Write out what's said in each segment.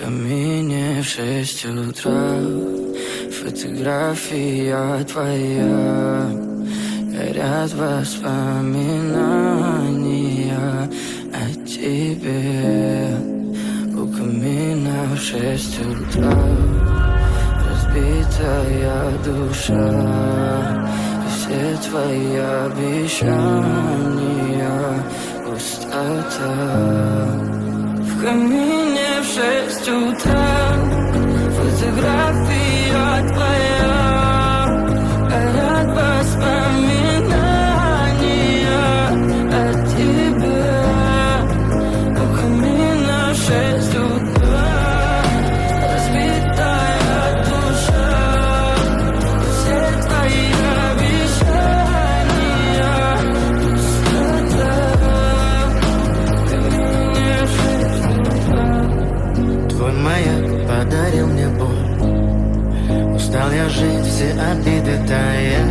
камине в 6 утра фотография твоя. Горят воспоминания о тебе. У камина в 6 утра разбитая душа. И все твои обещания пустота. В камине в 6 утра фотография твоя. Горят воспоминания о тебе. У камина в 6 утра разбитая душа. Все твои обещания пустота. В камине в 6 утра. Твой маяк подарил мне боль. Устал я жить, все обиды тая.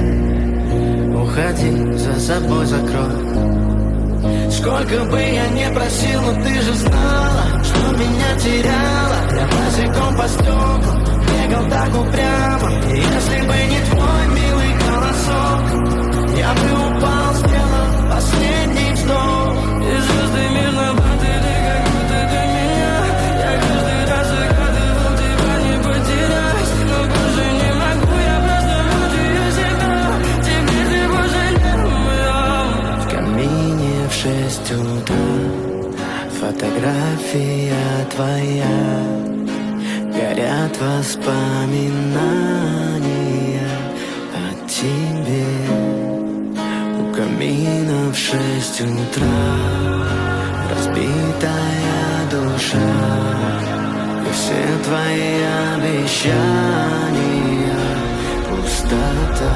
Уходи, за собой закрой. Сколько бы я не просил, но ты же знала, что меня теряла. Я босиком по стеклу бегал так упрямо. И если бы не твой милый голосок, я бы упал, сделал последний вздох. И звезды мир напротив, ты как будто для меня. Я каждый раз загадывал тебя не потерять. Но больше не могу, я просто мучаю себя. Теперь ты больше не моя. В камине в 6 утра фотография твоя. Горят воспоминания о тебе. У камина в 6 утра разбитая душа. И все твои обещания пустота.